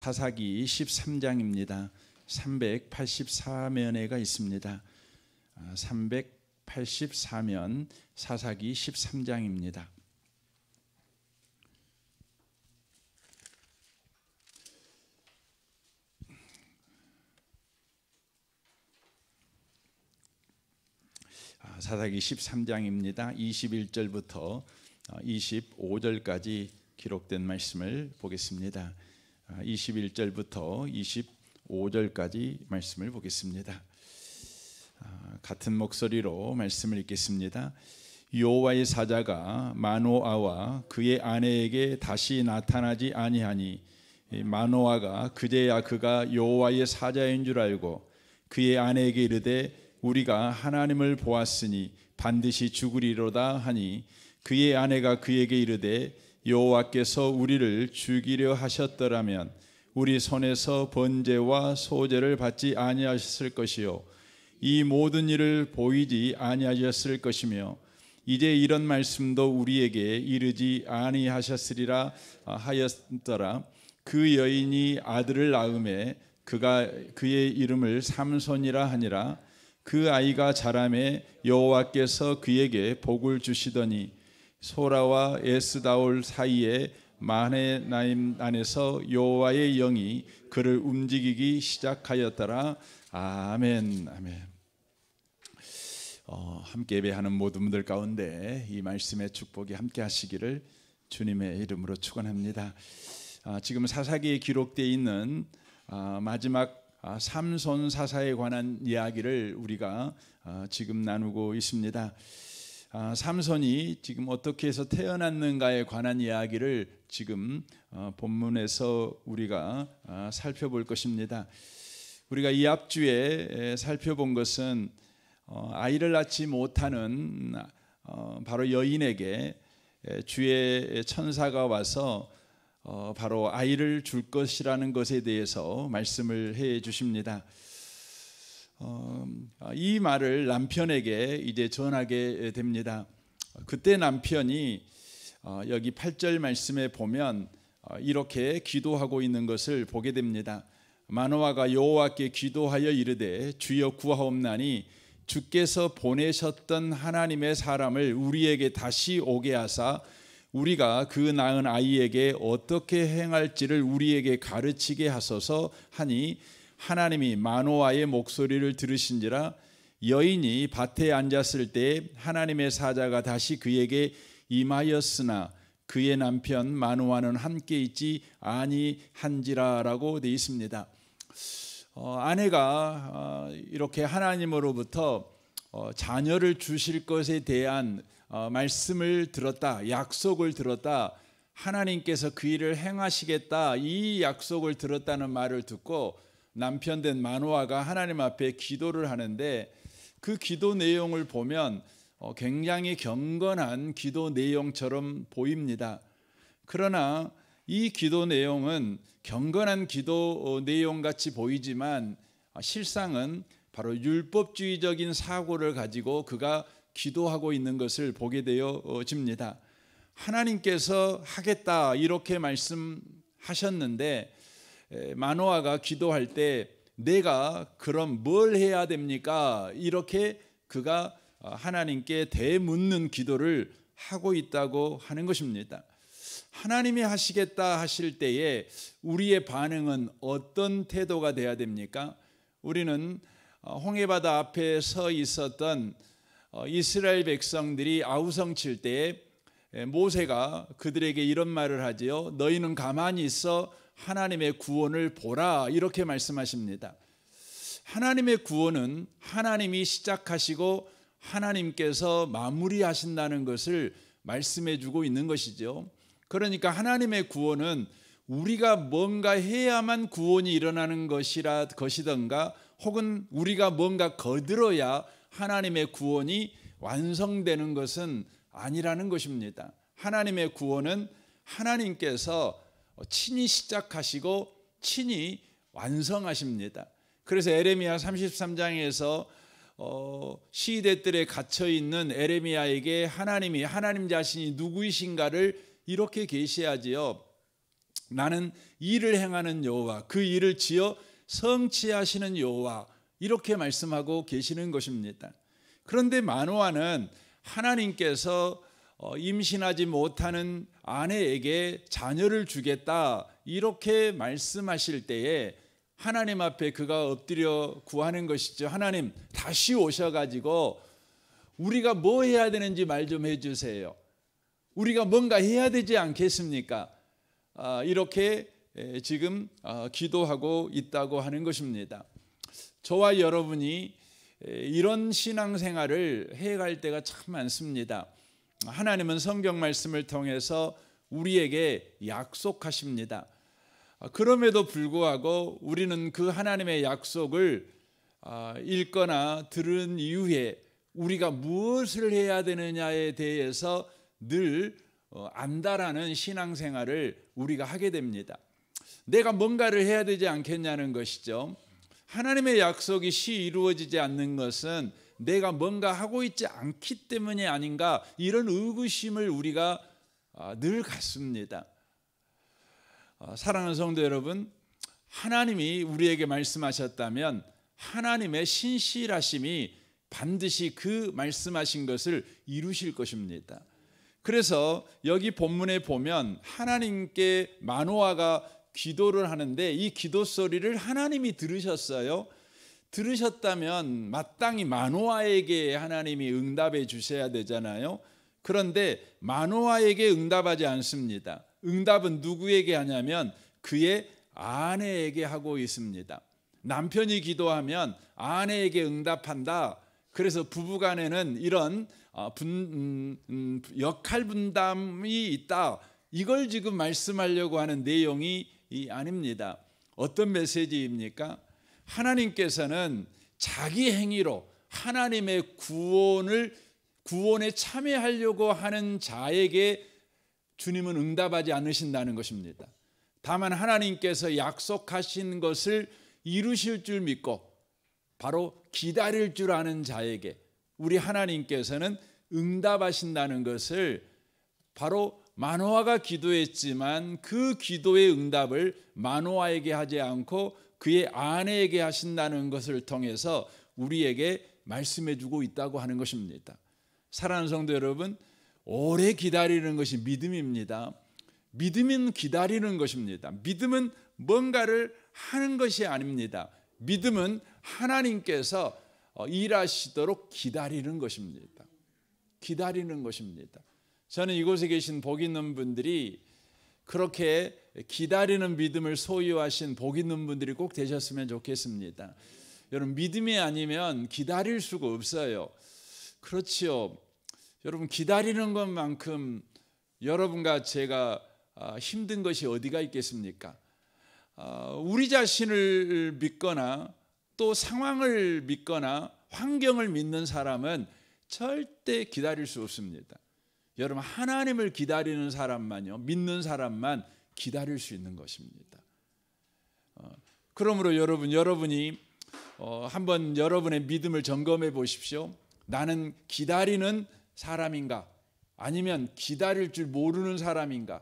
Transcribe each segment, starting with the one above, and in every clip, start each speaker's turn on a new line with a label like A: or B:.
A: 사사기 13장입니다. 384면회가 있습니다. 384면 사사기 13장입니다. 사사기 13장입니다. 21절부터 25절까지 기록된 말씀을 보겠습니다. 21절부터 25절까지 말씀을 보겠습니다. 같은 목소리로 말씀을 읽겠습니다. 여호와의 사자가 마노아와 그의 아내에게 다시 나타나지 아니하니 마노아가 그제야 그가 여호와의 사자인 줄 알고 그의 아내에게 이르되 우리가 하나님을 보았으니 반드시 죽으리로다 하니 그의 아내가 그에게 이르되 여호와께서 우리를 죽이려 하셨더라면 우리 손에서 번제와 소제를 받지 아니하셨을 것이요 이 모든 일을 보이지 아니하셨을 것이며 이제 이런 말씀도 우리에게 이르지 아니하셨으리라 하였더라. 그 여인이 아들을 낳음에 그가 그의 이름을 삼손이라 하니라. 그 아이가 자라매 여호와께서 그에게 복을 주시더니 소라와 에스다올 사이에 마하네나임 안에서 여호와의 영이 그를 움직이기 시작하였더라. 아멘. 아멘. 함께 예배하는 모든 분들 가운데 이 말씀의 축복이 함께 하시기를 주님의 이름으로 축원합니다. 지금 사사기에 기록되어 있는 마지막 삼손 사사에 관한 이야기를 우리가 지금 나누고 있습니다. 삼손이 지금 어떻게 해서 태어났는가에 관한 이야기를 지금 본문에서 우리가 살펴볼 것입니다. 우리가 이 앞주에 살펴본 것은 아이를 낳지 못하는 바로 여인에게 주의 천사가 와서 바로 아이를 줄 것이라는 것에 대해서 말씀을 해 주십니다. 이 말을 남편에게 이제 전하게 됩니다. 그때 남편이 여기 8절 말씀에 보면 이렇게 기도하고 있는 것을 보게 됩니다. 마노아가 여호와께 기도하여 이르되 주여 구하옵나니 주께서 보내셨던 하나님의 사람을 우리에게 다시 오게 하사 우리가 그 낳은 아이에게 어떻게 행할지를 우리에게 가르치게 하소서 하니 하나님이 마노아의 목소리를 들으신지라. 여인이 밭에 앉았을 때 하나님의 사자가 다시 그에게 임하였으나 그의 남편 마노아는 함께 있지 아니한지라라고 되어 있습니다. 아내가 이렇게 하나님으로부터 자녀를 주실 것에 대한 말씀을 들었다, 약속을 들었다, 하나님께서 그 일을 행하시겠다, 이 약속을 들었다는 말을 듣고 남편 된 마노아가 하나님 앞에 기도를 하는데 그 기도 내용을 보면 굉장히 경건한 기도 내용처럼 보입니다. 그러나 이 기도 내용은 경건한 기도 내용 같이 보이지만 실상은 바로 율법주의적인 사고를 가지고 그가 기도하고 있는 것을 보게 되어집니다. 하나님께서 하겠다 이렇게 말씀하셨는데 마노아가 기도할 때 내가 그럼 뭘 해야 됩니까? 이렇게 그가 하나님께 대묻는 기도를 하고 있다고 하는 것입니다. 하나님이 하시겠다 하실 때에 우리의 반응은 어떤 태도가 돼야 됩니까? 우리는 홍해바다 앞에 서 있었던 이스라엘 백성들이 아우성칠 때에 모세가 그들에게 이런 말을 하지요. 너희는 가만히 있어 하나님의 구원을 보라 이렇게 말씀하십니다. 하나님의 구원은 하나님이 시작하시고 하나님께서 마무리하신다는 것을 말씀해 주고 있는 것이죠. 그러니까 하나님의 구원은 우리가 뭔가 해야만 구원이 일어나는 것이던가 혹은 우리가 뭔가 거들어야 하나님의 구원이 완성되는 것은 아니라는 것입니다. 하나님의 구원은 하나님께서 친히 시작하시고 친히 완성하십니다. 그래서 에레미야 33장에서 시대들에 갇혀 있는 에레미야에게 하나님 자신이 누구이신가를 이렇게 계시하지요. 나는 일을 행하는 여호와, 그 일을 지어 성취하시는 여호와, 이렇게 말씀하고 계시는 것입니다. 그런데 마노아는 하나님께서 임신하지 못하는 아내에게 자녀를 주겠다 이렇게 말씀하실 때에 하나님 앞에 그가 엎드려 구하는 것이죠. 하나님, 다시 오셔가지고 우리가 뭐 해야 되는지 말 좀 해주세요. 우리가 뭔가 해야 되지 않겠습니까? 이렇게 지금 기도하고 있다고 하는 것입니다. 저와 여러분이 이런 신앙생활을 해갈 때가 참 많습니다. 하나님은 성경 말씀을 통해서 우리에게 약속하십니다. 그럼에도 불구하고 우리는 그 하나님의 약속을 읽거나 들은 이후에 우리가 무엇을 해야 되느냐에 대해서 늘 안다라는 신앙생활을 우리가 하게 됩니다. 내가 뭔가를 해야 되지 않겠냐는 것이죠. 하나님의 약속이 이루어지지 않는 것은 내가 뭔가 하고 있지 않기 때문이 아닌가, 이런 의구심을 우리가 늘 갖습니다. 사랑하는 성도 여러분, 하나님이 우리에게 말씀하셨다면 하나님의 신실하심이 반드시 그 말씀하신 것을 이루실 것입니다. 그래서 여기 본문에 보면 하나님께 마노아가 기도를 하는데 이 기도 소리를 하나님이 들으셨어요. 들으셨다면 마땅히 마노아에게 하나님이 응답해 주셔야 되잖아요. 그런데 마노아에게 응답하지 않습니다. 응답은 누구에게 하냐면 그의 아내에게 하고 있습니다. 남편이 기도하면 아내에게 응답한다. 그래서 부부간에는 이런 역할 분담이 있다. 이걸 지금 말씀하려고 하는 내용이 아닙니다. 어떤 메시지입니까? 하나님께서는 자기 행위로 하나님의 구원에 참여하려고 하는 자에게 주님은 응답하지 않으신다는 것입니다. 다만 하나님께서 약속하신 것을 이루실 줄 믿고 바로 기다릴 줄 아는 자에게 우리 하나님께서는 응답하신다는 것을 바로 마노아가 기도했지만 그 기도의 응답을 마노아에게 하지 않고 그의 아내에게 하신다는 것을 통해서 우리에게 말씀해 주고 있다고 하는 것입니다. 사랑하는 성도 여러분, 오래 기다리는 것이 믿음입니다. 믿음은 기다리는 것입니다. 믿음은 뭔가를 하는 것이 아닙니다. 믿음은 하나님께서 일하시도록 기다리는 것입니다. 기다리는 것입니다. 저는 이곳에 계신 복 있는 분들이 그렇게 기다리는 믿음을 소유하신 복 있는 분들이 꼭 되셨으면 좋겠습니다. 여러분, 믿음이 아니면 기다릴 수가 없어요. 그렇지요. 여러분, 기다리는 것만큼 여러분과 제가 힘든 것이 어디가 있겠습니까? 우리 자신을 믿거나 또 상황을 믿거나 환경을 믿는 사람은 절대 기다릴 수 없습니다. 여러분, 하나님을 기다리는 사람만요, 믿는 사람만 기다릴 수 있는 것입니다. 그러므로 여러분이 한번 여러분의 믿음을 점검해 보십시오. 나는 기다리는 사람인가? 아니면 기다릴 줄 모르는 사람인가?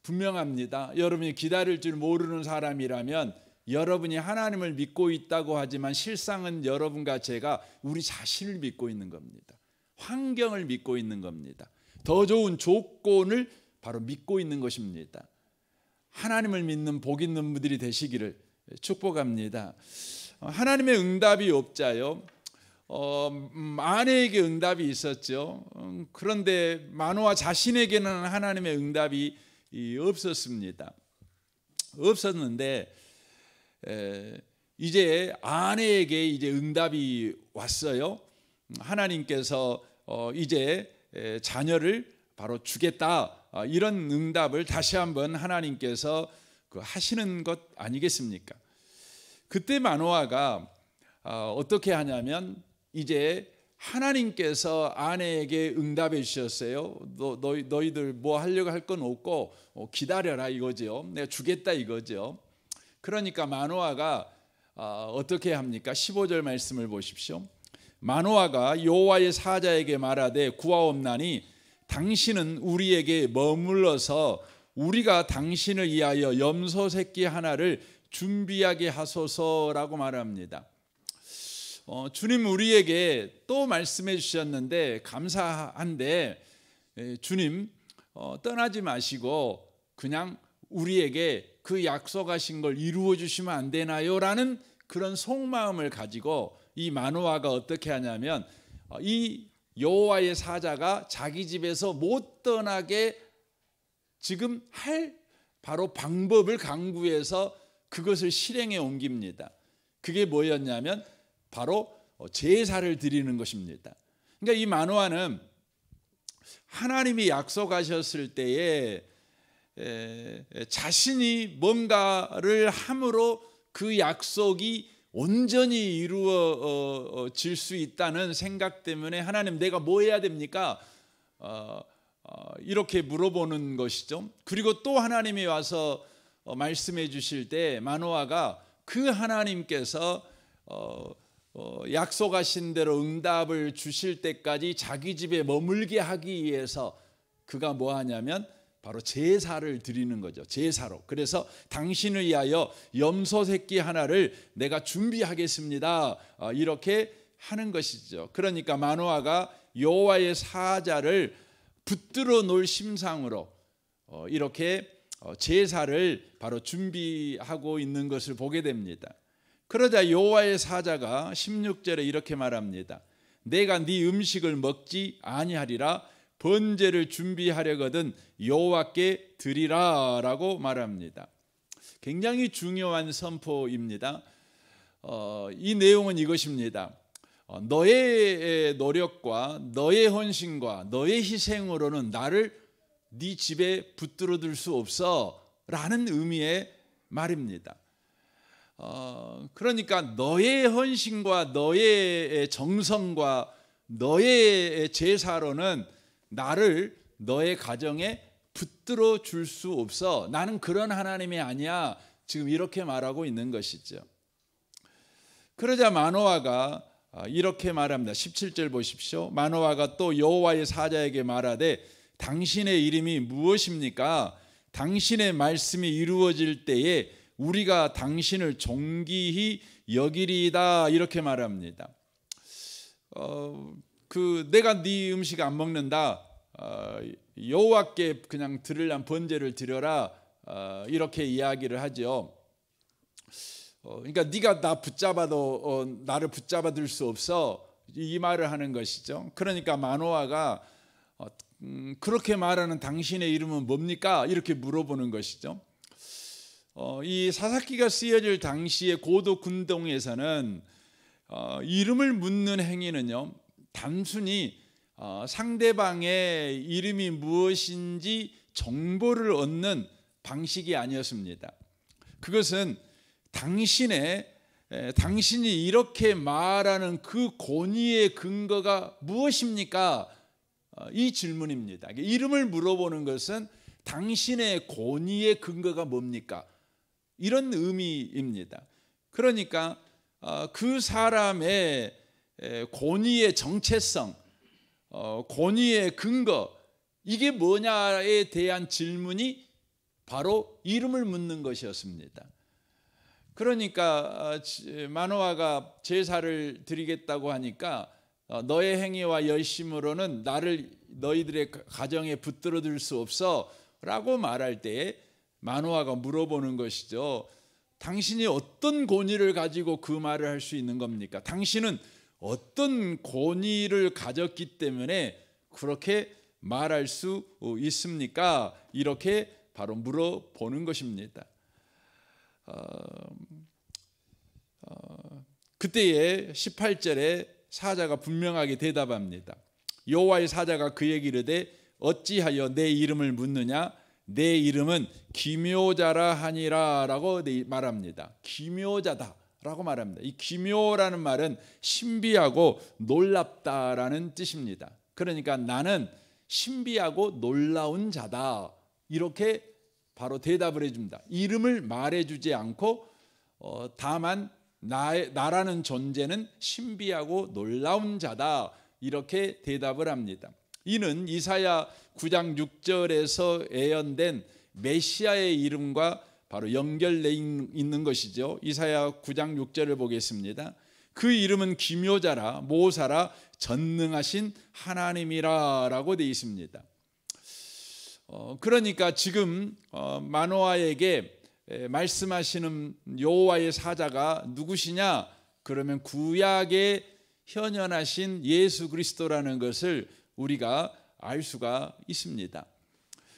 A: 분명합니다. 여러분이 기다릴 줄 모르는 사람이라면 여러분이 하나님을 믿고 있다고 하지만 실상은 여러분과 제가 우리 자신을 믿고 있는 겁니다. 환경을 믿고 있는 겁니다. 더 좋은 조건을 바로 믿고 있는 것입니다. 하나님을 믿는 복 있는 분들이 되시기를 축복합니다. 하나님의 응답이 없자요. 아내에게 응답이 있었죠. 그런데 마노아 자신에게는 하나님의 응답이 없었습니다. 없었는데 이제 아내에게 이제 응답이 왔어요. 하나님께서 이제 자녀를 바로 주겠다, 이런 응답을 다시 한번 하나님께서 하시는 것 아니겠습니까? 그때 마노아가 어떻게 하냐면 이제 하나님께서 아내에게 응답해 주셨어요. 너희들 뭐 하려고 할 건 없고 기다려라 이거죠. 내가 주겠다 이거죠. 그러니까 마노아가 어떻게 합니까? 15절 말씀을 보십시오. 마노아가 여호와의 사자에게 말하되 구하옵나니 당신은 우리에게 머물러서 우리가 당신을 위하여 염소 새끼 하나를 준비하게 하소서라고 말합니다. 주님 우리에게 또 말씀해 주셨는데 감사한데, 주님 떠나지 마시고 그냥 우리에게 그 약속하신 걸 이루어 주시면 안 되나요? 라는 그런 속마음을 가지고 이 마노아가 어떻게 하냐면, 이 여호와의 사자가 자기 집에서 못 떠나게 지금 할 바로 방법을 강구해서 그것을 실행에 옮깁니다. 그게 뭐였냐면 바로 제사를 드리는 것입니다. 그러니까 이 마노아는 하나님이 약속하셨을 때에 자신이 뭔가를 함으로 그 약속이 온전히 이루어질 수 있다는 생각 때문에, 하나님 내가 뭐 해야 됩니까? 이렇게 물어보는 것이죠. 그리고 또 하나님이 와서 말씀해 주실 때 마노아가 그 하나님께서 약속하신 대로 응답을 주실 때까지 자기 집에 머물게 하기 위해서 그가 뭐 하냐면 바로 제사를 드리는 거죠. 제사로. 그래서 당신을 위하여 염소 새끼 하나를 내가 준비하겠습니다, 이렇게 하는 것이죠. 그러니까 마노아가 여호와의 사자를 붙들어 놓을 심상으로 이렇게 제사를 바로 준비하고 있는 것을 보게 됩니다. 그러자 여호와의 사자가 16절에 이렇게 말합니다. 내가 네 음식을 먹지 아니하리라, 번제를 준비하려거든 여호와께 드리라 라고 말합니다. 굉장히 중요한 선포입니다. 이 내용은 이것입니다. 너의 노력과 너의 헌신과 너의 희생으로는 나를 네 집에 붙들어 둘 수 없어 라는 의미의 말입니다. 그러니까 너의 헌신과 너의 정성과 너의 제사로는 나를 너의 가정에 붙들어 줄 수 없어. 나는 그런 하나님이 아니야. 지금 이렇게 말하고 있는 것이죠. 그러자 마노아가 이렇게 말합니다. 17절 보십시오. 마노아가 또 여호와의 사자에게 말하되 당신의 이름이 무엇입니까? 당신의 말씀이 이루어질 때에 우리가 당신을 존귀히 여기리이다, 이렇게 말합니다. 내가 네 음식 안 먹는다, 여호와께 그냥 드리려면 번제를 드려라, 이렇게 이야기를 하죠. 그러니까 네가 나 붙잡아도 나를 붙잡아 들 수 없어, 이 말을 하는 것이죠. 그러니까 마노아가 그렇게 말하는 당신의 이름은 뭡니까? 이렇게 물어보는 것이죠. 이 사사기가 쓰여질 당시의 고도 군동에서는 이름을 묻는 행위는요, 단순히 상대방의 이름이 무엇인지 정보를 얻는 방식이 아니었습니다. 그것은 당신이 이렇게 말하는 그 권위의 근거가 무엇입니까? 이 질문입니다. 이름을 물어보는 것은 당신의 권위의 근거가 뭡니까? 이런 의미입니다. 그러니까 그 사람의 권위의 정체성, 권위의 근거, 이게 뭐냐에 대한 질문이 바로 이름을 묻는 것이었습니다. 그러니까 마노아가 제사를 드리겠다고 하니까 너의 행위와 열심으로는 나를 너희들의 가정에 붙들어 둘 수 없어 라고 말할 때에 마노아가 물어보는 것이죠. 당신이 어떤 권위를 가지고 그 말을 할 수 있는 겁니까? 당신은 어떤 권위를 가졌기 때문에 그렇게 말할 수 있습니까? 이렇게 바로 물어보는 것입니다. 그때에 18절에 사자가 분명하게 대답합니다. 여호와의 사자가 그에게 이르되 어찌하여 내 이름을 묻느냐? 내 이름은 기묘자라 하니라 라고 말합니다. 기묘자다라고 말합니다. 이 기묘라는 말은 신비하고 놀랍다라는 뜻입니다. 그러니까 나는 신비하고 놀라운 자다, 이렇게 바로 대답을 해줍니다. 이름을 말해주지 않고 다만 나라는 존재는 신비하고 놀라운 자다, 이렇게 대답을 합니다. 이는 이사야 9장 6절에서 예언된 메시아의 이름과 바로 연결되어 있는 것이죠. 이사야 9장 6절을 보겠습니다. 그 이름은 기묘자라 모사라 전능하신 하나님이라 라고 되어 있습니다. 그러니까 지금 마노아에게 말씀하시는 여호와의 사자가 누구시냐? 그러면 구약에 현현하신 예수 그리스도라는 것을 우리가 알 수가 있습니다.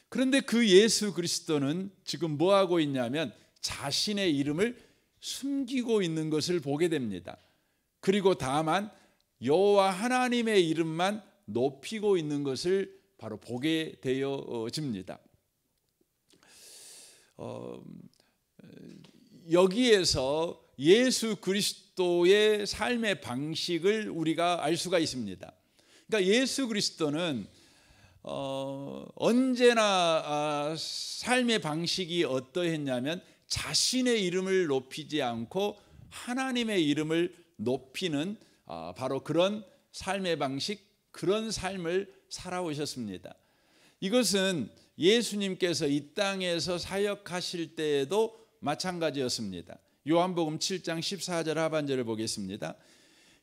A: 그런데 그 예수 그리스도는 지금 뭐 하고 있냐면 자신의 이름을 숨기고 있는 것을 보게 됩니다. 그리고 다만 여호와 하나님의 이름만 높이고 있는 것을 바로 보게 되어집니다. 여기에서 예수 그리스도의 삶의 방식을 우리가 알 수가 있습니다. 그러니까 예수 그리스도는 언제나 삶의 방식이 어떠했냐면 자신의 이름을 높이지 않고 하나님의 이름을 높이는 바로 그런 삶의 방식, 그런 삶을 살아오셨습니다. 이것은 예수님께서 이 땅에서 사역하실 때에도 마찬가지였습니다. 요한복음 7장 14절 하반절을 보겠습니다.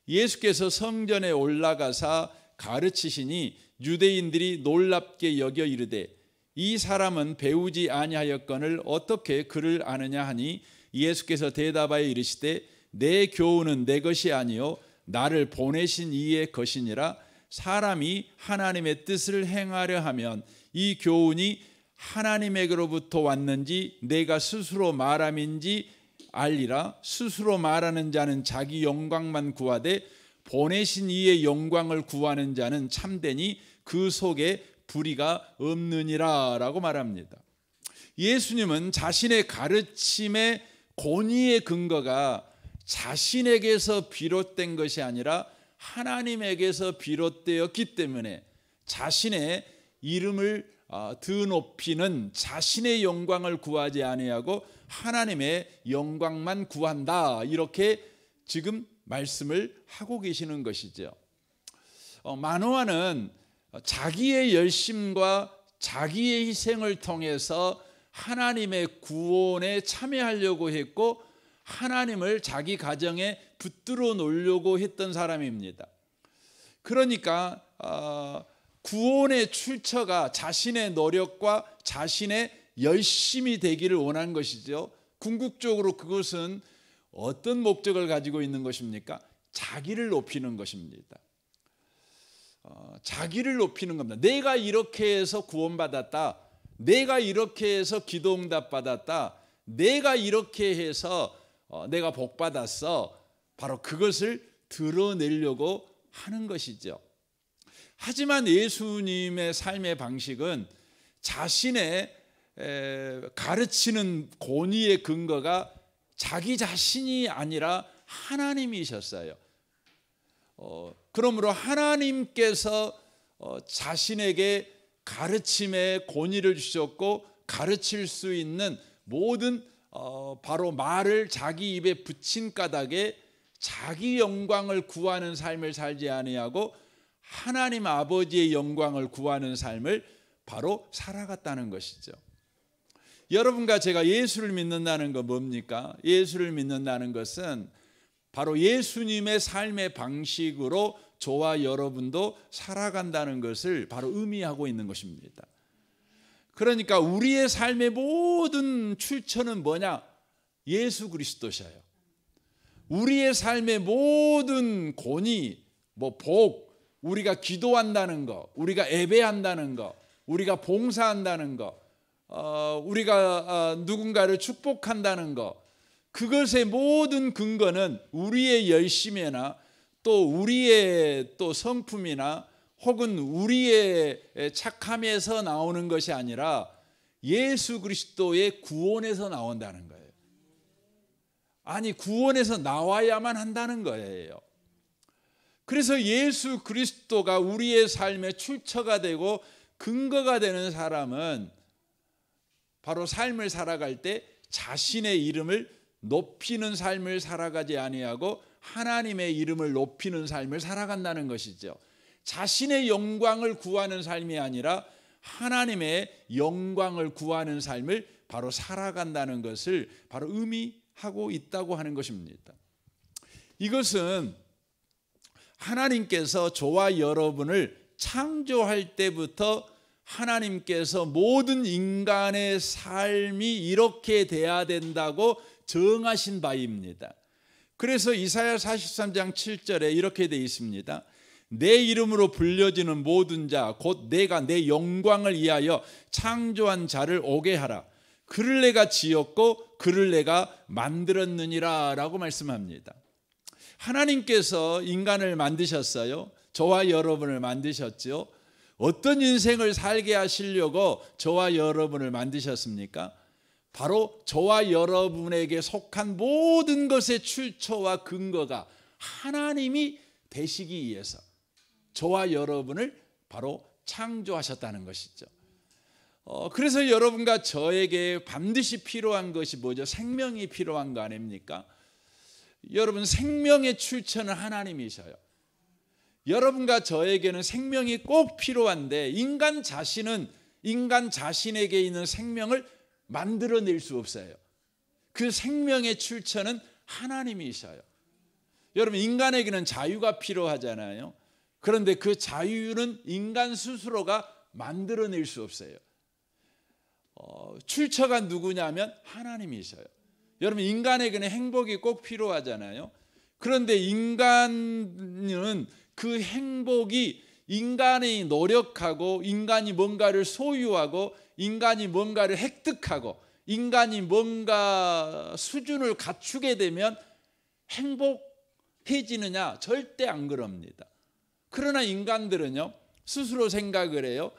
A: 예수께서 성전에 올라가사 가르치시니 유대인들이 놀랍게 여겨 이르되 이 사람은 배우지 아니하였거늘 어떻게 그를 아느냐 하니 예수께서 대답하여 이르시되 내 교훈은 내 것이 아니요 나를 보내신 이의 것이니라. 사람이 하나님의 뜻을 행하려 하면 이 교훈이 하나님에게로부터 왔는지 내가 스스로 말함인지 알리라. 스스로 말하는 자는 자기 영광만 구하되 보내신 이의 영광을 구하는 자는 참되니 그 속에 불의가 없느니라 라고 말합니다. 예수님은 자신의 가르침의 권위의 근거가 자신에게서 비롯된 것이 아니라 하나님에게서 비롯되었기 때문에 자신의 이름을 드높이는 자신의 영광을 구하지 아니하고 하나님의 영광만 구한다, 이렇게 지금 말씀을 하고 계시는 것이죠. 마노아는 자기의 열심과 자기의 희생을 통해서 하나님의 구원에 참여하려고 했고 하나님을 자기 가정에 붙들어 놓으려고 했던 사람입니다. 그러니까 구원의 출처가 자신의 노력과 자신의 열심이 되기를 원한 것이죠. 궁극적으로 그것은 어떤 목적을 가지고 있는 것입니까? 자기를 높이는 것입니다. 자기를 높이는 겁니다. 내가 이렇게 해서 구원받았다, 내가 이렇게 해서 기도응답 받았다, 내가 이렇게 해서 내가 복받았어, 바로 그것을 드러내려고 하는 것이죠. 하지만 예수님의 삶의 방식은 자신의 가르치는 권위의 근거가 자기 자신이 아니라 하나님이셨어요. 그러므로 하나님께서 자신에게 가르침의 권위를 주셨고 가르칠 수 있는 모든 바로 말을 자기 입에 붙인 까닭에 자기 영광을 구하는 삶을 살지 아니하고 하나님 아버지의 영광을 구하는 삶을 바로 살아갔다는 것이죠. 여러분과 제가 예수를 믿는다는 건 뭡니까? 예수를 믿는다는 것은 바로 예수님의 삶의 방식으로 저와 여러분도 살아간다는 것을 바로 의미하고 있는 것입니다. 그러니까 우리의 삶의 모든 출처는 뭐냐? 예수 그리스도셔요. 우리의 삶의 모든 권위, 복, 우리가 기도한다는 것, 우리가 예배한다는 것, 우리가 봉사한다는 것, 우리가 누군가를 축복한다는 것, 그것의 모든 근거는 우리의 열심이나 또 우리의 또 성품이나 혹은 우리의 착함에서 나오는 것이 아니라 예수 그리스도의 구원에서 나온다는 거예요. 아니, 구원에서 나와야만 한다는 거예요. 그래서 예수 그리스도가 우리의 삶의 출처가 되고 근거가 되는 사람은 바로 삶을 살아갈 때 자신의 이름을 높이는 삶을 살아가지 아니하고 하나님의 이름을 높이는 삶을 살아간다는 것이죠. 자신의 영광을 구하는 삶이 아니라 하나님의 영광을 구하는 삶을 바로 살아간다는 것을 바로 의미하고 있다고 하는 것입니다. 이것은 하나님께서 저와 여러분을 창조할 때부터 하나님께서 모든 인간의 삶이 이렇게 돼야 된다고 정하신 바입니다. 그래서 이사야 43장 7절에 이렇게 되어 있습니다. 내 이름으로 불려지는 모든 자 곧 내가 내 영광을 위하여 창조한 자를 오게 하라. 그를 내가 지었고 그를 내가 만들었느니라 라고 말씀합니다. 하나님께서 인간을 만드셨어요. 저와 여러분을 만드셨죠. 어떤 인생을 살게 하시려고 저와 여러분을 만드셨습니까? 바로 저와 여러분에게 속한 모든 것의 출처와 근거가 하나님이 되시기 위해서 저와 여러분을 바로 창조하셨다는 것이죠. 그래서 여러분과 저에게 반드시 필요한 것이 뭐죠? 생명이 필요한 거 아닙니까? 여러분, 생명의 출처는 하나님이셔요. 여러분과 저에게는 생명이 꼭 필요한데 인간 자신은 인간 자신에게 있는 생명을 만들어낼 수 없어요. 그 생명의 출처는 하나님이셔요. 여러분, 인간에게는 자유가 필요하잖아요. 그런데 그 자유는 인간 스스로가 만들어낼 수 없어요. 출처가 누구냐면 하나님이셔요. 여러분, 인간에게는 행복이 꼭 필요하잖아요. 그런데 인간은 그 행복이 인간이 노력하고 인간이 뭔가를 소유하고 인간이 뭔가를 획득하고 인간이 뭔가 수준을 갖추게 되면 행복해지느냐? 절대 안 그럽니다. 그러나 인간들은요, 스스로 생각을 해요.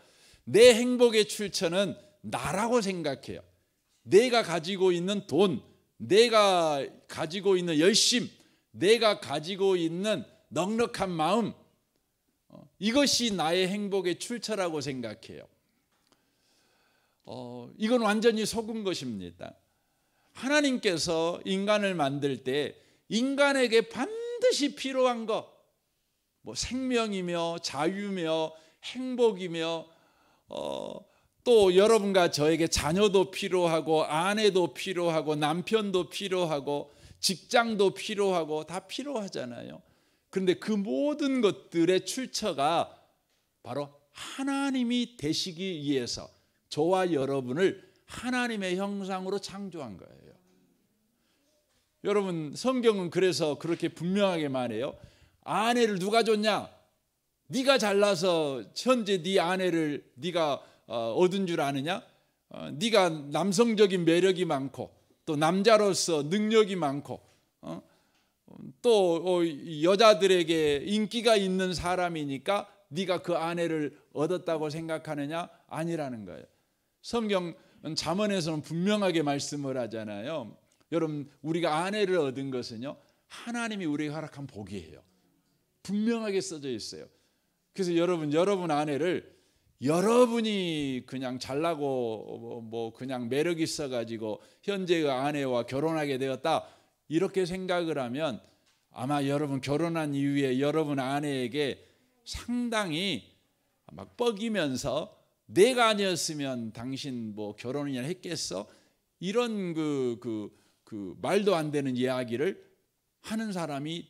A: 내 행복의 출처는 나라고 생각해요. 내가 가지고 있는 돈, 내가 가지고 있는 열심, 내가 가지고 있는 넉넉한 마음, 이것이 나의 행복의 출처라고 생각해요. 이건 완전히 속은 것입니다. 하나님께서 인간을 만들 때 인간에게 반드시 필요한 것, 뭐 생명이며 자유며 행복이며 또 여러분과 저에게 자녀도 필요하고 아내도 필요하고 남편도 필요하고 직장도 필요하고 다 필요하잖아요. 그런데 그 모든 것들의 출처가 바로 하나님이 되시기 위해서 저와 여러분을 하나님의 형상으로 창조한 거예요. 여러분, 성경은 그래서 그렇게 분명하게 말해요. 아내를 누가 줬냐? 네가 잘나서 현재 네 아내를 네가 얻은 줄 아느냐? 네가 남성적인 매력이 많고 또 남자로서 능력이 많고 또 여자들에게 인기가 있는 사람이니까 네가 그 아내를 얻었다고 생각하느냐? 아니라는 거예요. 성경 잠언에서는 분명하게 말씀을 하잖아요. 여러분, 우리가 아내를 얻은 것은요, 하나님이 우리에게 허락한 복이에요. 분명하게 써져 있어요. 그래서 여러분 아내를 여러분이 그냥 잘나고 뭐 그냥 매력 있어 가지고 현재의 아내와 결혼하게 되었다 이렇게 생각을 하면 아마 여러분 결혼한 이후에 여러분 아내에게 상당히 막 뻐기면서 내가 아니었으면 당신 뭐 결혼이나 했겠어? 이런 그 말도 안 되는 이야기를 하는 사람이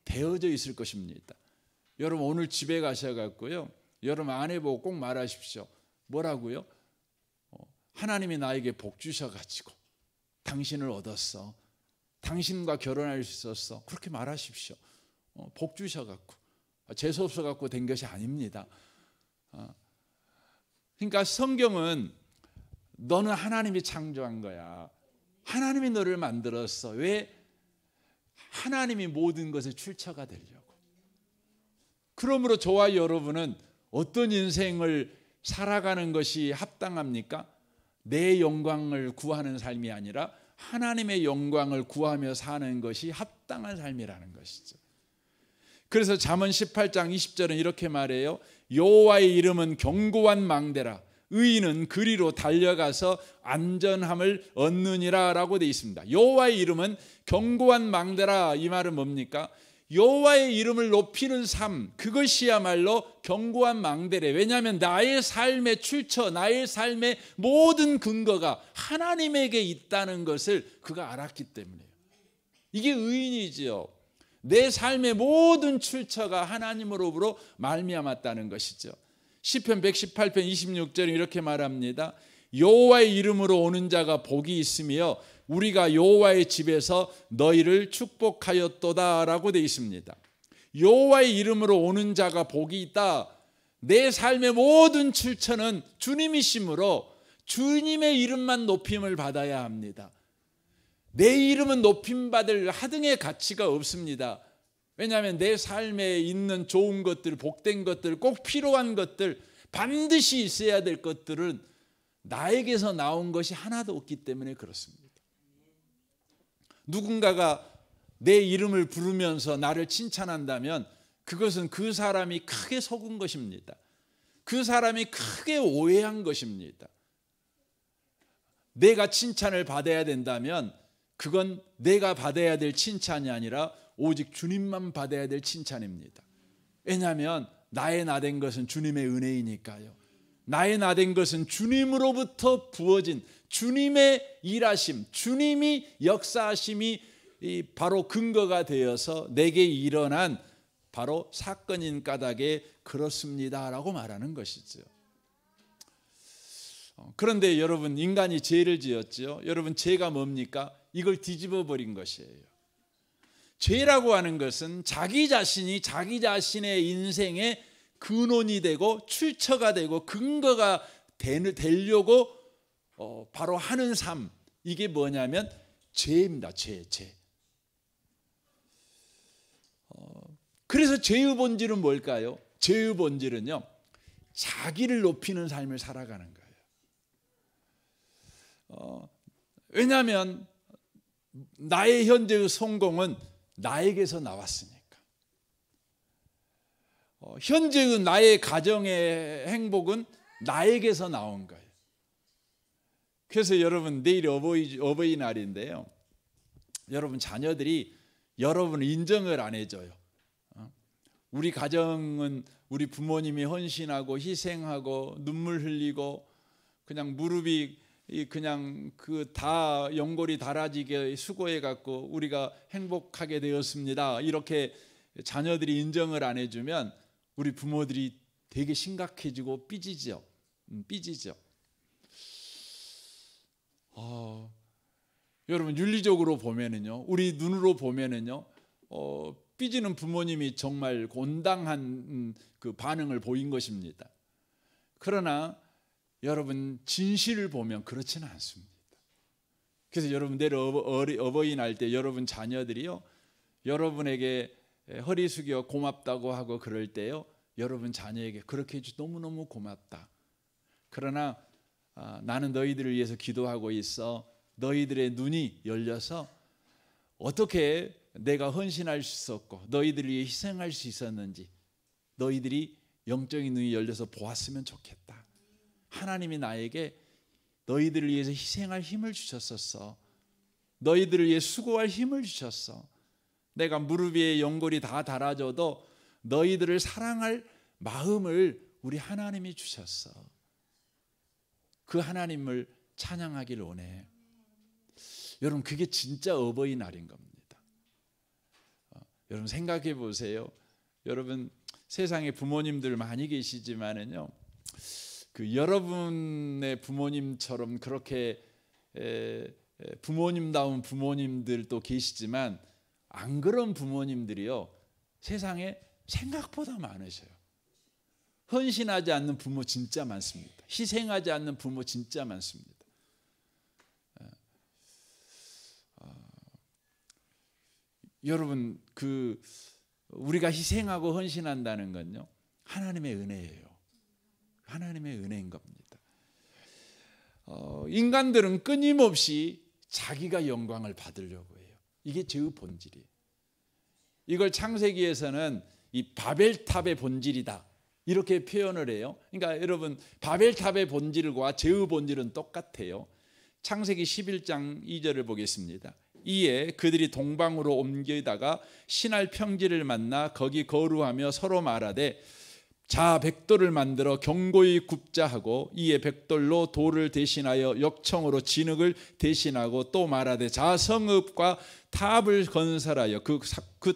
A: 되어져 있을 것입니다. 여러분, 오늘 집에 가셔갖고요, 여러분 아내 보고 꼭 말하십시오. 뭐라고요? 하나님이 나에게 복 주셔가지고 당신을 얻었어. 당신과 결혼할 수 있었어. 그렇게 말하십시오. 복 주셔갖고 재수 없어갖고 된 것이 아닙니다. 그러니까 성경은 너는 하나님이 창조한 거야. 하나님이 너를 만들었어. 왜? 하나님이 모든 것의 출처가 되려고. 그러므로 저와 여러분은 어떤 인생을 살아가는 것이 합당합니까? 내 영광을 구하는 삶이 아니라 하나님의 영광을 구하며 사는 것이 합당한 삶이라는 것이죠. 그래서 잠언 18장 20절은 이렇게 말해요. 여호와의 이름은 견고한 망대라. 의인은 그리로 달려가서 안전함을 얻느니라 라고 되어 있습니다. 여호와의 이름은 견고한 망대라. 이 말은 뭡니까? 여호와의 이름을 높이는 삶, 그것이야말로 견고한 망대래. 왜냐하면 나의 삶의 출처, 나의 삶의 모든 근거가 하나님에게 있다는 것을 그가 알았기 때문이에요. 이게 의인이지요. 내 삶의 모든 출처가 하나님으로부터 말미암았다는 것이죠. 시편 118편 26절에 이렇게 말합니다. 여호와의 이름으로 오는 자가 복이 있으며 우리가 여호와의 집에서 너희를 축복하였도다라고 되어 있습니다. 여호와의 이름으로 오는 자가 복이 있다. 내 삶의 모든 출처는 주님이시므로 주님의 이름만 높임을 받아야 합니다. 내 이름은 높임받을 하등의 가치가 없습니다. 왜냐하면 내 삶에 있는 좋은 것들, 복된 것들, 꼭 필요한 것들, 반드시 있어야 될 것들은 나에게서 나온 것이 하나도 없기 때문에 그렇습니다. 누군가가 내 이름을 부르면서 나를 칭찬한다면 그것은 그 사람이 크게 속은 것입니다. 그 사람이 크게 오해한 것입니다. 내가 칭찬을 받아야 된다면 그건 내가 받아야 될 칭찬이 아니라 오직 주님만 받아야 될 칭찬입니다. 왜냐하면 나의 나된 것은 주님의 은혜이니까요. 나의 나된 것은 주님으로부터 부어진 주님의 일하심, 주님이 역사하심이 바로 근거가 되어서 내게 일어난 바로 사건인 까닭에 그렇습니다라고 말하는 것이죠. 그런데 여러분, 인간이 죄를 지었죠. 여러분, 죄가 뭡니까? 이걸 뒤집어 버린 것이에요. 죄라고 하는 것은 자기 자신이 자기 자신의 인생의 근원이 되고 출처가 되고 근거가 되려고 바로 하는 삶, 이게 뭐냐면 죄입니다. 죄. 그래서 죄의 본질은 뭘까요? 죄의 본질은요, 자기를 높이는 삶을 살아가는 거예요. 왜냐하면 나의 현재의 성공은 나에게서 나왔으니까. 현재의 나의 가정의 행복은 나에게서 나온 거예요. 그래서 여러분, 내일 어버이날인데요. 여러분 자녀들이 여러분을 인정을 안 해줘요. 우리 가정은 우리 부모님이 헌신하고 희생하고 눈물 흘리고 그냥 무릎이 그냥 그 다 연골이 닳아지게 수고해 갖고 우리가 행복하게 되었습니다. 이렇게 자녀들이 인정을 안 해주면 우리 부모들이 되게 심각해지고 삐지죠. 여러분, 윤리적으로 보면은요, 우리 눈으로 보면은요, 삐지는 부모님이 정말 온당한 그 반응을 보인 것입니다. 그러나 여러분, 진실을 보면 그렇지는 않습니다. 그래서 여러분, 내일 어버이날 때 여러분 자녀들이요, 여러분에게 허리 숙여 고맙다고 하고 그럴 때요, 여러분 자녀에게 그렇게 해주 너무너무 고맙다. 그러나 나는 너희들을 위해서 기도하고 있어. 너희들의 눈이 열려서 어떻게 내가 헌신할 수 있었고 너희들을 위해 희생할 수 있었는지 너희들이 영적인 눈이 열려서 보았으면 좋겠다. 하나님이 나에게 너희들을 위해서 희생할 힘을 주셨었어. 너희들을 위해 수고할 힘을 주셨어. 내가 무릎 위에 연골이 다 닳아져도 너희들을 사랑할 마음을 우리 하나님이 주셨어. 그 하나님을 찬양하길 원해. 여러분, 그게 진짜 어버이날인 겁니다. 여러분 생각해 보세요. 여러분, 세상에 부모님들 많이 계시지만은요, 그 여러분의 부모님처럼 그렇게 부모님다운 부모님들도 계시지만 안 그런 부모님들이요, 세상에 생각보다 많으셔요. 헌신하지 않는 부모 진짜 많습니다. 희생하지 않는 부모 진짜 많습니다. 여러분, 그 우리가 희생하고 헌신한다는 건요, 하나님의 은혜예요. 하나님의 은혜인 겁니다. 인간들은 끊임없이 자기가 영광을 받으려고 해요. 이게 죄의 본질이에요. 이걸 창세기에서는 이 바벨탑의 본질이다, 이렇게 표현을 해요. 그러니까 여러분, 바벨탑의 본질과 죄의 본질은 똑같아요. 창세기 11장 2절을 보겠습니다. 이에 그들이 동방으로 옮기다가 신할 평지를 만나 거기 거루하며 서로 말하되 자 백돌을 만들어 견고히 굽자 하고 이에 백돌로 돌을 대신하여 역청으로 진흙을 대신하고 또 말하되 자 성읍과 탑을 건설하여 그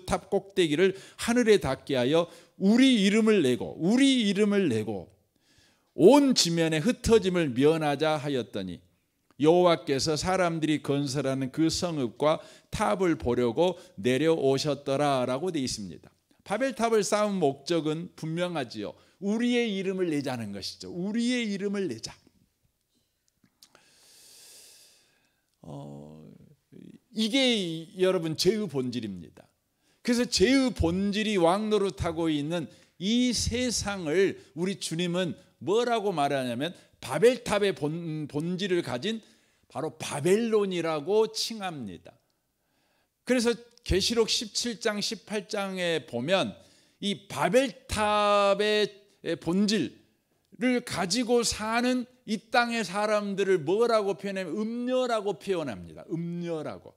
A: 탑 꼭대기를 하늘에 닿게 하여 우리 이름을 내고 온 지면에 흩어짐을 면하자 하였더니 여호와께서 사람들이 건설하는 그 성읍과 탑을 보려고 내려오셨더라라고 되어 있습니다. 바벨탑을 쌓은 목적은 분명하지요. 우리의 이름을 내자는 것이죠. 우리의 이름을 내자. 이게 여러분 죄의 본질입니다. 그래서 죄의 본질이 왕노릇하고 있는 이 세상을 우리 주님은 뭐라고 말하냐면 바벨탑의 본질을 가진 바로 바벨론이라고 칭합니다. 그래서 계시록 17장 18장에 보면 이 바벨탑의 본질을 가지고 사는 이 땅의 사람들을 뭐라고 표현하면 음녀라고 표현합니다. 음녀라고.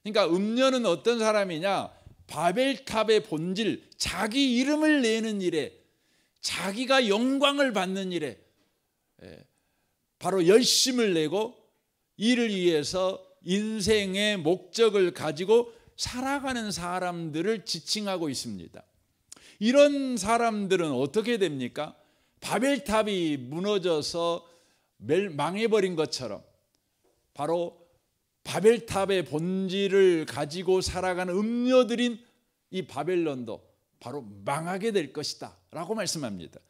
A: 그러니까 음녀는 어떤 사람이냐? 바벨탑의 본질, 자기 이름을 내는 일에, 자기가 영광을 받는 일에 바로 열심을 내고 이를 위해서 인생의 목적을 가지고 살아가는 사람들을 지칭하고 있습니다. 이런 사람들은 어떻게 됩니까? 바벨탑이 무너져서 망해버린 것처럼 바로 바벨탑의 본질을 가지고 살아가는 음녀들인 이 바벨론도 바로 망하게 될 것이다 라고 말씀합니다.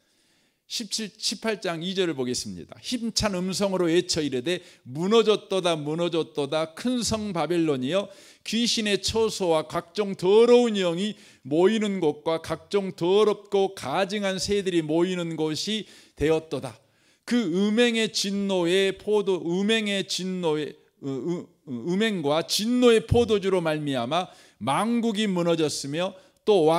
A: 18장 2절을 보겠습니다. 힘찬 음성으로 외쳐 이르되 무너졌도다 무너졌도다 큰 성 바벨론이여 귀신의 처소와 각종 더러운 영이 모이는 곳과 각종 더럽고 가증한 새들이 모이는 곳이 되었도다. 그 음행과 진노의 포도주로 말미암아 망국이 무너졌으며 또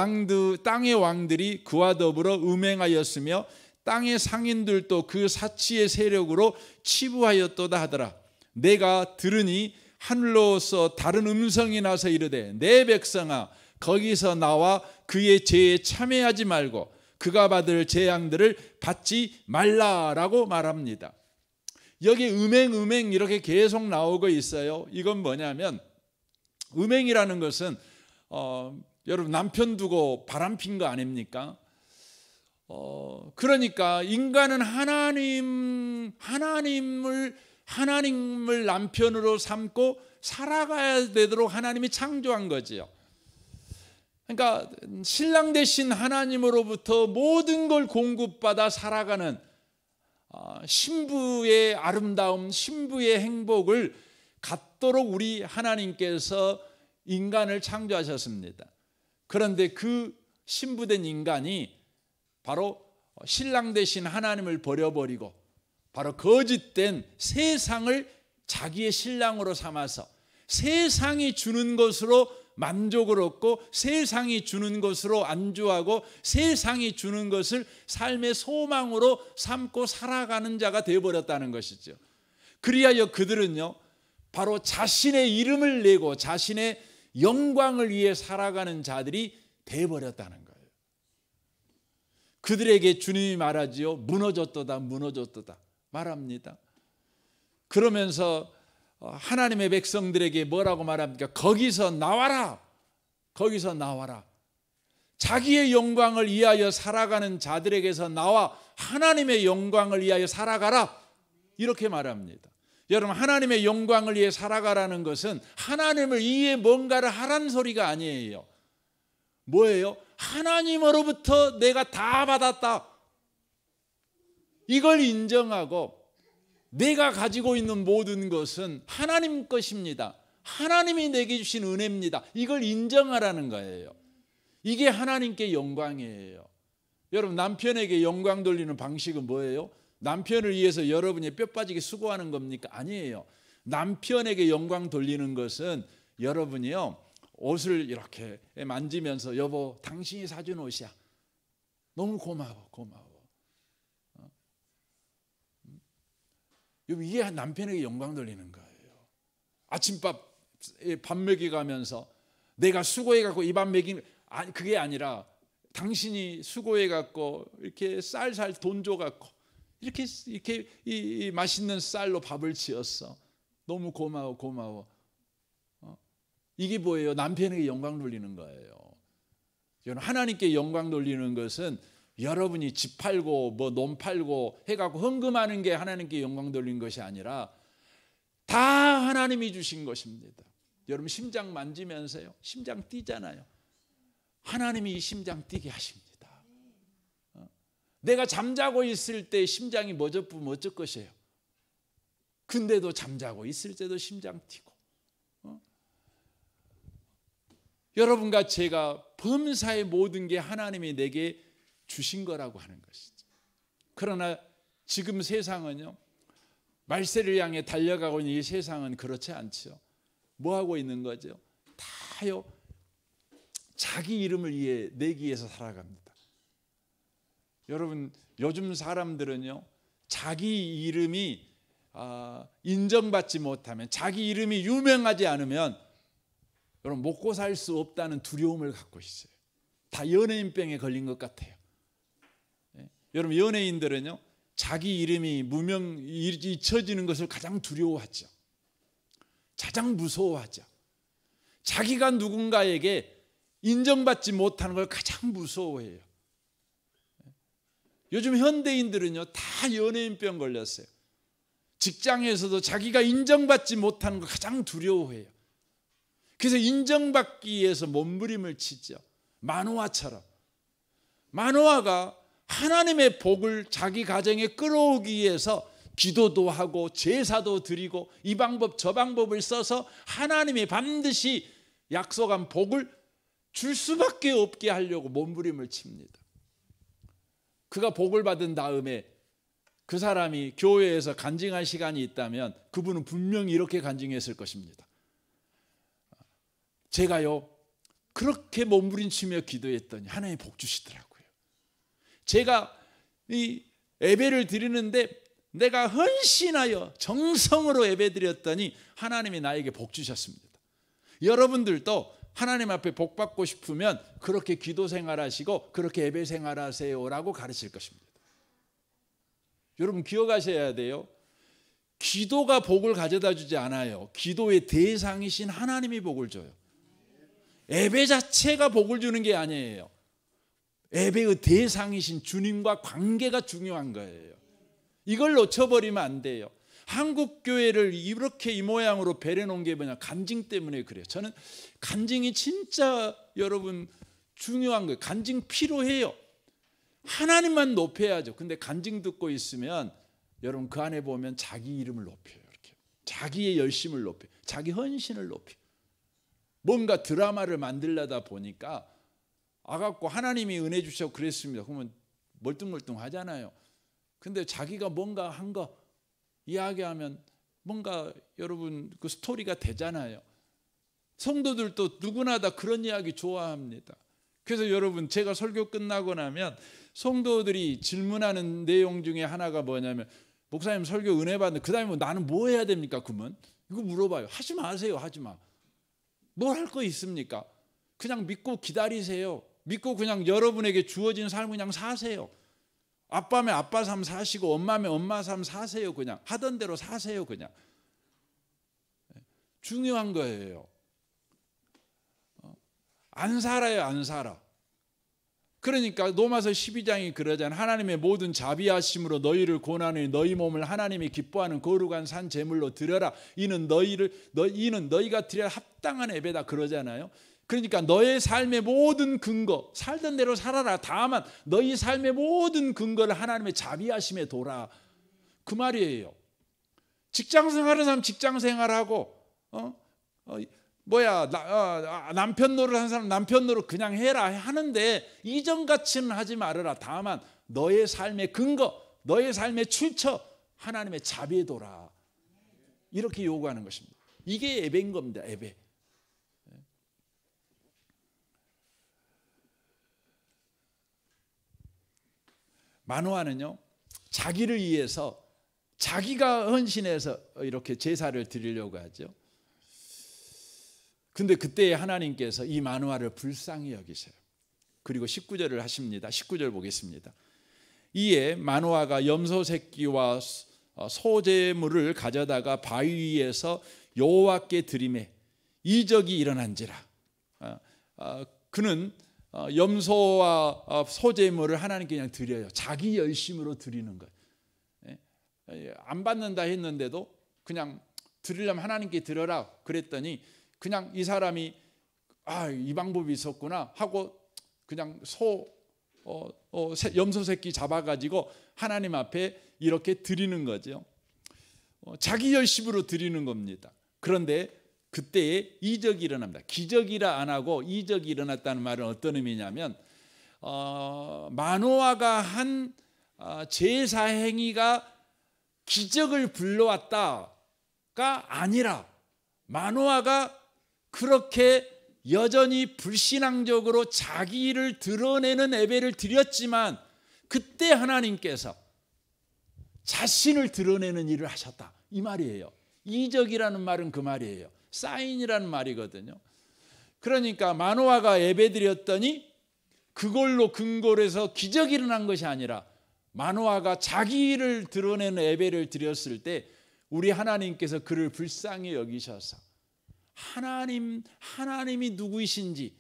A: 땅의 왕들이 그와 더불어 음행하였으며 땅의 상인들도 그 사치의 세력으로 치부하였도다 하더라. 내가 들으니 하늘로서 다른 음성이 나서 이르되 내 백성아 거기서 나와 그의 죄에 참여하지 말고 그가 받을 재앙들을 받지 말라라고 말합니다. 여기 음행 이렇게 계속 나오고 있어요. 이건 뭐냐면 음행이라는 것은 여러분 남편 두고 바람핀 거 아닙니까? 그러니까 인간은 하나님을 남편으로 삼고 살아가야 되도록 하나님이 창조한 거지요. 그러니까 신랑 되신 하나님으로부터 모든 걸 공급받아 살아가는 신부의 아름다움, 신부의 행복을 갖도록 우리 하나님께서 인간을 창조하셨습니다. 그런데 그 신부된 인간이 바로 신랑 되신 하나님을 버려버리고 바로 거짓된 세상을 자기의 신랑으로 삼아서 세상이 주는 것으로 만족을 얻고 세상이 주는 것으로 안주하고 세상이 주는 것을 삶의 소망으로 삼고 살아가는 자가 되어버렸다는 것이죠. 그리하여 그들은요 바로 자신의 이름을 내고 자신의 영광을 위해 살아가는 자들이 되어버렸다는 거예요. 그들에게 주님이 말하지요. 무너졌도다 무너졌도다 말합니다. 그러면서 하나님의 백성들에게 뭐라고 말합니까? 거기서 나와라. 거기서 나와라. 자기의 영광을 위하여 살아가는 자들에게서 나와 하나님의 영광을 위하여 살아가라. 이렇게 말합니다. 여러분 하나님의 영광을 위해 살아가라는 것은 하나님을 위해 뭔가를 하라는 소리가 아니에요. 뭐예요? 하나님으로부터 내가 다 받았다. 이걸 인정하고 내가 가지고 있는 모든 것은 하나님 것입니다. 하나님이 내게 주신 은혜입니다. 이걸 인정하라는 거예요. 이게 하나님께 영광이에요. 여러분 남편에게 영광 돌리는 방식은 뭐예요? 남편을 위해서 여러분이 뼈 빠지게 수고하는 겁니까? 아니에요. 남편에게 영광 돌리는 것은 여러분이요 옷을 이렇게 만지면서 여보 당신이 사준 옷이야. 너무 고마워. 이게 남편에게 영광 돌리는 거예요. 아침밥 밥 먹여가면서 내가 수고해갖고 이 밥 먹이는, 그게 아니라 당신이 수고해갖고 이렇게 쌀 돈 줘갖고 이렇게 이 맛있는 쌀로 밥을 지었어. 너무 고마워. 이게 뭐예요? 남편에게 영광 돌리는 거예요. 여러분, 하나님께 영광 돌리는 것은 여러분이 집 팔고 뭐 논 팔고 해갖고 헌금하는 게 하나님께 영광 돌리는 것이 아니라 다 하나님이 주신 것입니다. 여러분, 심장 만지면서요, 심장 뛰잖아요. 하나님이 이 심장 뛰게 하십니다. 내가 잠자고 있을 때 심장이 멎어부면 어쩔 것이에요. 근데도 잠자고 있을 때도 심장 뛰고, 여러분과 제가 범사의 모든 게 하나님이 내게 주신 거라고 하는 것이죠. 그러나 지금 세상은요, 말세를 향해 달려가고 있는 이 세상은 그렇지 않죠. 뭐 하고 있는 거죠? 다요, 자기 이름을 내기 위해서 살아갑니다. 여러분, 요즘 사람들은요, 자기 이름이 인정받지 못하면, 자기 이름이 유명하지 않으면 여러분 먹고 살 수 없다는 두려움을 갖고 있어요. 다 연예인병에 걸린 것 같아요. 여러분, 연예인들은요, 자기 이름이 잊혀지는 것을 가장 두려워하죠. 가장 무서워하죠. 자기가 누군가에게 인정받지 못하는 걸 가장 무서워해요. 요즘 현대인들은요, 다 연예인병 걸렸어요. 직장에서도 자기가 인정받지 못하는 걸 가장 두려워해요. 그래서 인정받기 위해서 몸부림을 치죠. 만호아처럼. 만호아가 하나님의 복을 자기 가정에 끌어오기 위해서 기도도 하고 제사도 드리고 이 방법 저 방법을 써서 하나님이 반드시 약속한 복을 줄 수밖에 없게 하려고 몸부림을 칩니다. 그가 복을 받은 다음에 그 사람이 교회에서 간증할 시간이 있다면 그분은 분명히 이렇게 간증했을 것입니다. 제가요, 그렇게 몸부림치며 기도했더니 하나님이 복 주시더라고요. 제가 이 예배를 드리는데 내가 헌신하여 정성으로 예배 드렸더니 하나님이 나에게 복 주셨습니다. 여러분들도 하나님 앞에 복 받고 싶으면 그렇게 기도 생활하시고 그렇게 예배 생활하세요라고 가르칠 것입니다. 여러분, 기억하셔야 돼요. 기도가 복을 가져다 주지 않아요. 기도의 대상이신 하나님이 복을 줘요. 예배 자체가 복을 주는 게 아니에요. 예배의 대상이신 주님과 관계가 중요한 거예요. 이걸 놓쳐버리면 안 돼요. 한국 교회를 이렇게 이 모양으로 배려놓은 게 뭐냐, 간증 때문에 그래요. 저는 간증이 진짜 여러분 중요한 거예요. 간증 필요해요. 하나님만 높여야죠. 근데 간증 듣고 있으면 여러분 그 안에 보면 자기 이름을 높여요. 이렇게 자기의 열심을 높여요. 자기 헌신을 높여요. 뭔가 드라마를 만들려다 보니까 아갖고 하나님이 은혜 주셔서 그랬습니다. 그러면 멀뚱멀뚱하잖아요. 근데 자기가 뭔가 한 거 이야기하면 뭔가 여러분 그 스토리가 되잖아요. 성도들도 누구나 다 그런 이야기 좋아합니다. 그래서 여러분, 제가 설교 끝나고 나면 성도들이 질문하는 내용 중에 하나가 뭐냐면, 목사님 설교 은혜 받는데 그 다음에 나는 뭐 해야 됩니까? 그러면 이거 물어봐요. 하지 마세요. 하지 마. 뭘 할 거 있습니까? 그냥 믿고 기다리세요. 믿고 그냥 여러분에게 주어진 삶을 그냥 사세요. 아빠면 아빠 삶 사시고 엄마면 엄마 삶 사세요. 그냥 하던 대로 사세요. 그냥 중요한 거예요. 안 살아요. 안 살아. 그러니까 로마서 12장이 그러잖아요. 하나님의 모든 자비하심으로 너희를 고난하니 너희 몸을 하나님이 기뻐하는 거룩한 산 제물로 드려라. 이는 너희가 드려야 합당한 예배다 그러잖아요. 그러니까 너의 삶의 모든 근거, 살던 대로 살아라. 다만 너희 삶의 모든 근거를 하나님의 자비하심에 둬라. 그 말이에요. 직장생활하는 사람 직장생활하고 남편 노릇 한 사람 남편 노릇 그냥 해라 하는데 이전같이는 하지 말아라. 다만 너의 삶의 근거, 너의 삶의 출처 하나님의 자비에 둬라. 이렇게 요구하는 것입니다. 이게 예배인 겁니다. 예배. 만호아는요, 자기를 위해서 자기가 헌신해서 이렇게 제사를 드리려고 하죠. 근데 그때 하나님께서 이 마누아를 불쌍히 여기세요. 그리고 19절을 하십니다. 19절 보겠습니다. 이에 마누아가 염소 새끼와 소재물을 가져다가 바위 위에서 여호와께 드리매 이적이 일어난지라. 그는 염소와 소재물을 하나님께 그냥 드려요. 자기 열심으로 드리는 거예요. 안 받는다 했는데도 그냥 드리려면 하나님께 드려라 그랬더니 그냥 이 사람이 이 방법이 있었구나 하고 그냥 염소 새끼 잡아가지고 하나님 앞에 이렇게 드리는 거죠. 자기 열심으로 드리는 겁니다. 그런데 그때에 이적이 일어납니다. 기적이라 안 하고 이적이 일어났다는 말은 어떤 의미냐면 마노아가 한 제사 행위가 기적을 불러왔다가 아니라 마노아가 그렇게 여전히 불신앙적으로 자기를 드러내는 예배를 드렸지만 그때 하나님께서 자신을 드러내는 일을 하셨다 이 말이에요. 이적이라는 말은 그 말이에요. 사인이라는 말이거든요. 그러니까 마노아가 예배 드렸더니 그걸로 근거로 해서 기적이 일어난 것이 아니라 마노아가 자기를 드러내는 예배를 드렸을 때 우리 하나님께서 그를 불쌍히 여기셔서 하나님이 누구이신지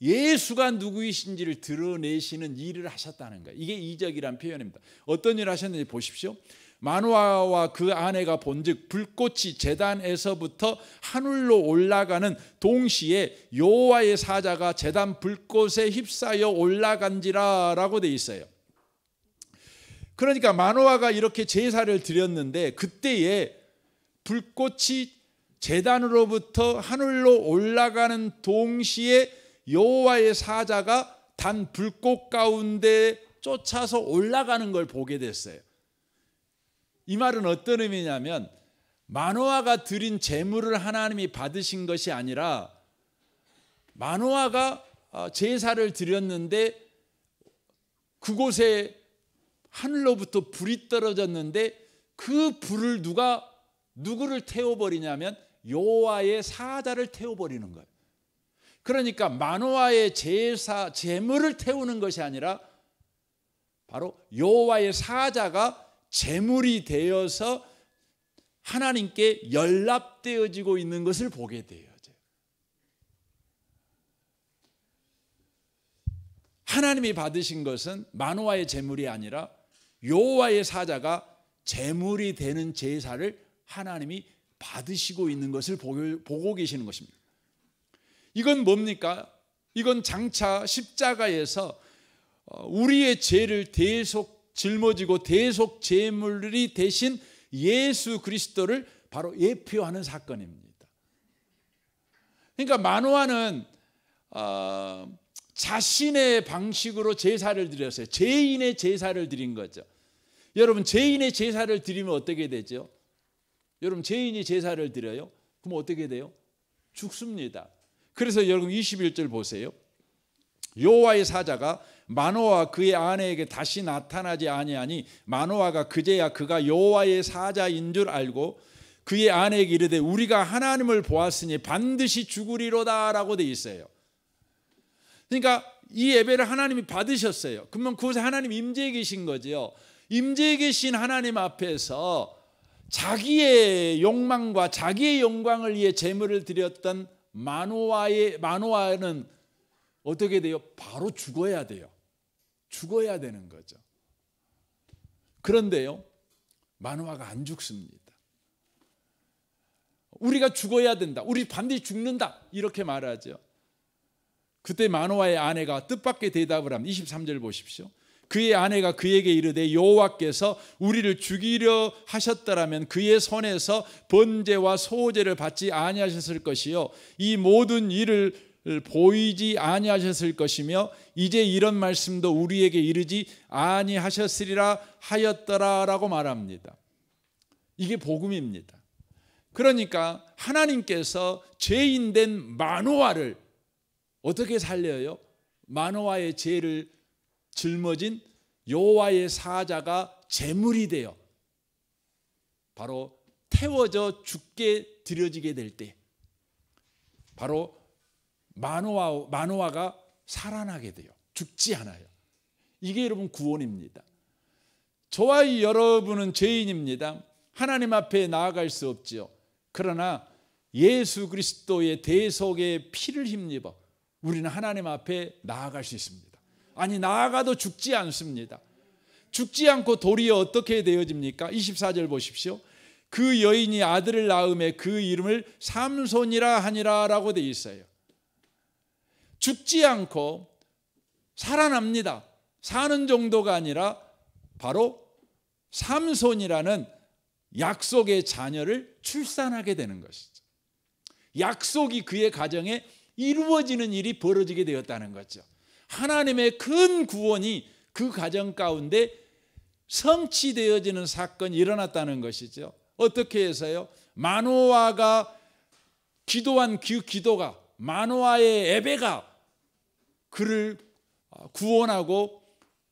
A: 예수가 누구이신지를 드러내시는 일을 하셨다는 거예요. 이게 이적이란 표현입니다. 어떤 일을 하셨는지 보십시오. 마노아와 그 아내가 본즉 불꽃이 제단에서부터 하늘로 올라가는 동시에 여호와의 사자가 제단 불꽃에 휩싸여 올라간지라라고 돼 있어요. 그러니까 마노아가 이렇게 제사를 드렸는데 그때에 불꽃이 제단으로부터 하늘로 올라가는 동시에 여호와의 사자가 단 불꽃 가운데 쫓아서 올라가는 걸 보게 됐어요. 이 말은 어떤 의미냐면 마노아가 드린 제물을 하나님이 받으신 것이 아니라 마노아가 제사를 드렸는데 그곳에 하늘로부터 불이 떨어졌는데 그 불을 누구를 태워버리냐면 여호와의 사자를 태워버리는 거예요. 그러니까 마노아의 제물을 태우는 것이 아니라 바로 여호와의 사자가 제물이 되어서 하나님께 연락되어지고 있는 것을 보게 돼요. 하나님이 받으신 것은 마노아의 제물이 아니라 여호와의 사자가 제물이 되는 제사를 하나님이 받으시고 있는 것을 보고 계시는 것입니다. 이건 뭡니까? 이건 장차 십자가에서 우리의 죄를 대속 짊어지고 대속 제물이 되신 예수 그리스도를 바로 예표하는 사건입니다. 그러니까 마노아는 자신의 방식으로 제사를 드렸어요. 죄인의 제사를 드린 거죠. 여러분 죄인의 제사를 드리면 어떻게 되죠? 여러분 죄인이 제사를 드려요? 그럼 어떻게 돼요? 죽습니다. 그래서 여러분 21절 보세요. 여호와의 사자가 마노아와 그의 아내에게 다시 나타나지 아니하니 마노아가 그제야 그가 여호와의 사자인 줄 알고 그의 아내에게 이르되 우리가 하나님을 보았으니 반드시 죽으리로다라고 돼 있어요. 그러니까 이 예배를 하나님이 받으셨어요. 그러면 그곳에 하나님 임재해 계신 거죠. 임재해 계신 하나님 앞에서 자기의 욕망과 자기의 영광을 위해 제물을 드렸던 마노아는 어떻게 돼요? 바로 죽어야 돼요. 죽어야 되는 거죠. 그런데요, 마노아가 안 죽습니다. 우리가 죽어야 된다. 우리 반드시 죽는다. 이렇게 말하죠. 그때 마노아의 아내가 뜻밖의 대답을 합니다. 23절 보십시오. 그의 아내가 그에게 이르되 여호와께서 우리를 죽이려 하셨더라면 그의 손에서 번제와 소제를 받지 아니하셨을 것이요 이 모든 일을 보이지 아니하셨을 것이며 이제 이런 말씀도 우리에게 이르지 아니하셨으리라 하였더라라고 말합니다. 이게 복음입니다. 그러니까 하나님께서 죄인된 마노아를 어떻게 살려요? 마노아의 죄를 짊어진 여호와의 사자가 제물이 되어 바로 태워져 죽게 드려지게 될 때 바로 마노아가 살아나게 돼요. 죽지 않아요. 이게 여러분 구원입니다. 저와 여러분은 죄인입니다. 하나님 앞에 나아갈 수 없지요. 그러나 예수 그리스도의 대속의 피를 힘입어 우리는 하나님 앞에 나아갈 수 있습니다. 아니, 나아가도 죽지 않습니다. 죽지 않고 도리어 어떻게 되어집니까? 24절 보십시오. 그 여인이 아들을 낳음에 그 이름을 삼손이라 하니라 라고 되어 있어요. 죽지 않고 살아납니다. 사는 정도가 아니라 바로 삼손이라는 약속의 자녀를 출산하게 되는 것이죠. 약속이 그의 가정에 이루어지는 일이 벌어지게 되었다는 거죠. 하나님의 큰 구원이 그 가정 가운데 성취되어지는 사건이 일어났다는 것이죠. 어떻게 해서요? 마노아가 기도한 그 기도가, 마노아의 예배가 그를 구원하고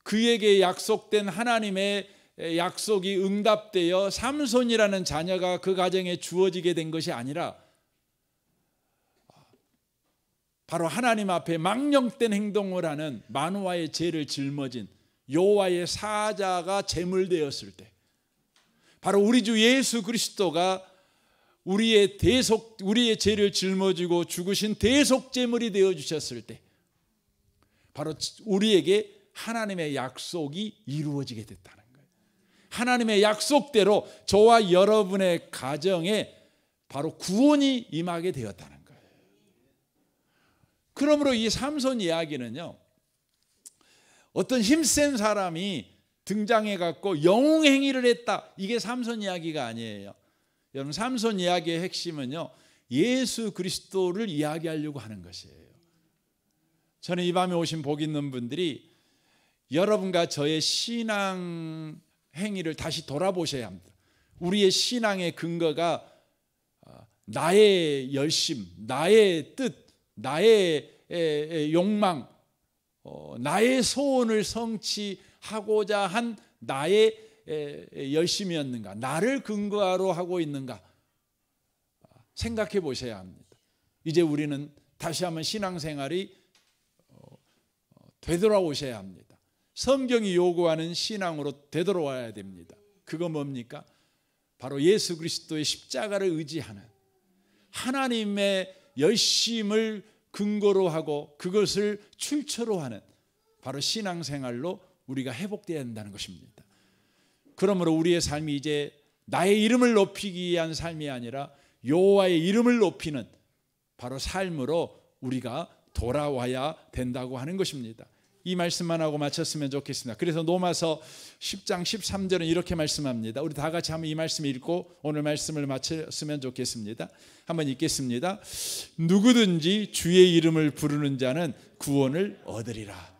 A: 그에게 약속된 하나님의 약속이 응답되어 삼손이라는 자녀가 그 가정에 주어지게 된 것이 아니라 바로 하나님 앞에 망령된 행동을 하는 마노아의 죄를 짊어진 여호와의 사자가 제물되었을 때, 바로 우리 주 예수 그리스도가 우리의 죄를 짊어지고 죽으신 대속 제물이 되어 주셨을 때, 바로 우리에게 하나님의 약속이 이루어지게 됐다는 거예요. 하나님의 약속대로 저와 여러분의 가정에 바로 구원이 임하게 되었다는 거예요. 그러므로 이 삼손 이야기는요, 어떤 힘센 사람이 등장해 갖고 영웅 행위를 했다, 이게 삼손 이야기가 아니에요. 여러분, 삼손 이야기의 핵심은요, 예수 그리스도를 이야기하려고 하는 것이에요. 저는 이 밤에 오신 복 있는 분들이 여러분과 저의 신앙 행위를 다시 돌아보셔야 합니다. 우리의 신앙의 근거가 나의 열심, 나의 뜻, 나의 욕망, 나의 소원을 성취하고자 한 나의 열심이었는가, 나를 근거로 하고 있는가 생각해 보셔야 합니다. 이제 우리는 다시 한번 신앙생활이 되돌아오셔야 합니다. 성경이 요구하는 신앙으로 되돌아와야 됩니다. 그거 뭡니까? 바로 예수 그리스도의 십자가를 의지하는, 하나님의 열심을 근거로 하고 그것을 출처로 하는 바로 신앙생활로 우리가 회복되어야 한다는 것입니다. 그러므로 우리의 삶이 이제 나의 이름을 높이기 위한 삶이 아니라 여호와의 이름을 높이는 바로 삶으로 우리가 돌아와야 된다고 하는 것입니다. 이 말씀만 하고 마쳤으면 좋겠습니다. 그래서 로마서 10장 13절은 이렇게 말씀합니다. 우리 다 같이 한번 이 말씀 읽고 오늘 말씀을 마쳤으면 좋겠습니다. 한번 읽겠습니다. 누구든지 주의 이름을 부르는 자는 구원을 얻으리라.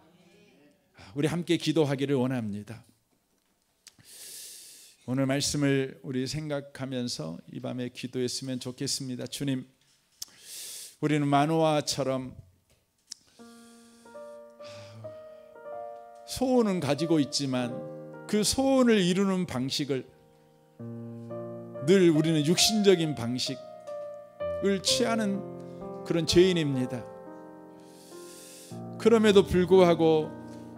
A: 우리 함께 기도하기를 원합니다. 오늘 말씀을 우리 생각하면서 이 밤에 기도했으면 좋겠습니다. 주님, 우리는 마노아처럼 소원은 가지고 있지만 그 소원을 이루는 방식을 늘 우리는 육신적인 방식을 취하는 그런 죄인입니다. 그럼에도 불구하고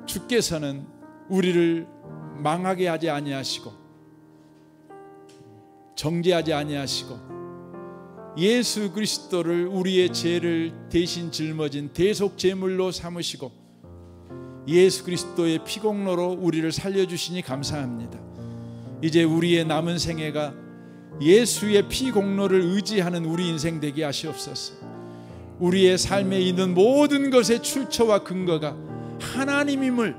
A: 주께서는 우리를 망하게 하지 아니하시고 정죄하지 아니하시고 예수 그리스도를 우리의 죄를 대신 짊어진 대속 제물로 삼으시고 예수 그리스도의 피공로로 우리를 살려주시니 감사합니다. 이제 우리의 남은 생애가 예수의 피공로를 의지하는 우리 인생 되게 하시옵소서. 우리의 삶에 있는 모든 것의 출처와 근거가 하나님임을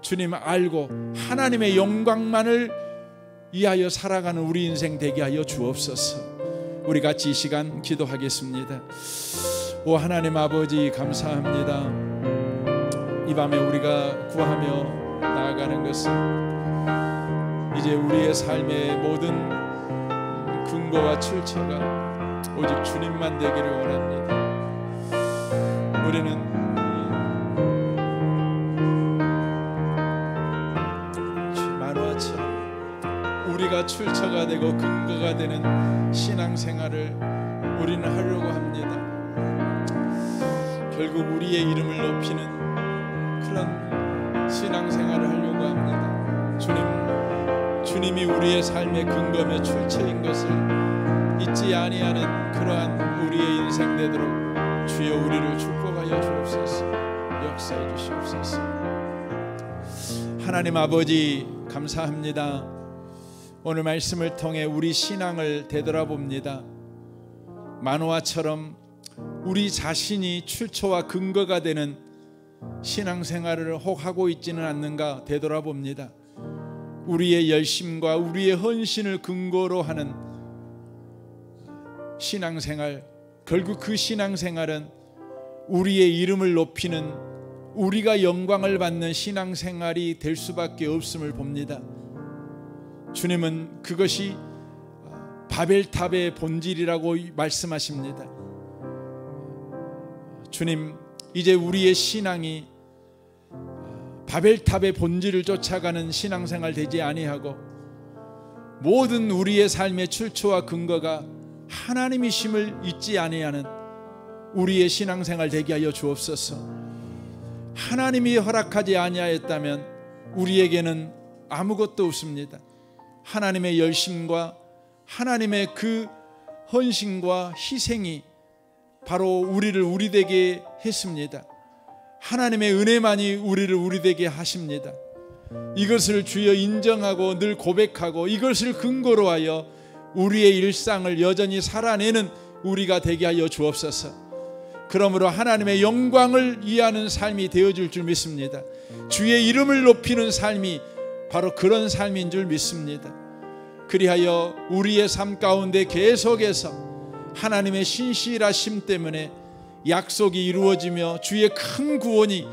A: 주님 알고 하나님의 영광만을 위하여 살아가는 우리 인생 되게 하여 주옵소서. 우리 같이 이 시간 기도하겠습니다. 오 하나님 아버지, 감사합니다. 이 밤에 우리가 구하며 나아가는 것은 이제 우리의 삶의 모든 근거와 출처가 오직 주님만 되기를 원합니다. 우리는 마노아처럼 우리가 출처가 되고 근거가 되는 신앙생활을 우리는 하려고 합니다. 결국 우리의 이름을 높이는 그런 신앙생활을 하려고 합니다. 주님이 우리의 삶의 근거며 출처인 것을 잊지 아니하는 그러한 우리의 인생 되도록 주여 우리를 축복하여 주옵소서. 역사해 주시옵소서. 하나님 아버지 감사합니다. 오늘 말씀을 통해 우리 신앙을 되돌아봅니다. 마노아처럼 우리 자신이 출처와 근거가 되는 신앙생활을 혹 하고 있지는 않는가 되돌아봅니다. 우리의 열심과 우리의 헌신을 근거로 하는 신앙생활, 결국 그 신앙생활은 우리의 이름을 높이는, 우리가 영광을 받는 신앙생활이 될 수밖에 없음을 봅니다. 주님은 그것이 바벨탑의 본질이라고 말씀하십니다. 주님, 이제 우리의 신앙이 바벨탑의 본질을 쫓아가는 신앙생활 되지 아니하고 모든 우리의 삶의 출처와 근거가 하나님이심을 잊지 아니하는 우리의 신앙생활 되게 하여 주옵소서. 하나님이 허락하지 아니하였다면 우리에게는 아무것도 없습니다. 하나님의 열심과 하나님의 그 헌신과 희생이 바로 우리를 우리되게 했습니다. 하나님의 은혜만이 우리를 우리되게 하십니다. 이것을 주여 인정하고 늘 고백하고 이것을 근거로 하여 우리의 일상을 여전히 살아내는 우리가 되게 하여 주옵소서. 그러므로 하나님의 영광을 이해하는 삶이 되어줄 줄 믿습니다. 주의 이름을 높이는 삶이 바로 그런 삶인 줄 믿습니다. 그리하여 우리의 삶 가운데 계속해서 하나님의 신실하심 때문에 약속이 이루어지며 주의 큰 구원이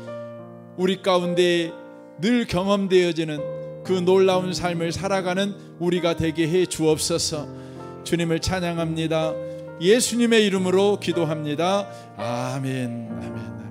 A: 우리 가운데 늘 경험되어지는 그 놀라운 삶을 살아가는 우리가 되게 해 주옵소서. 주님을 찬양합니다. 예수님의 이름으로 기도합니다. 아멘. 아멘.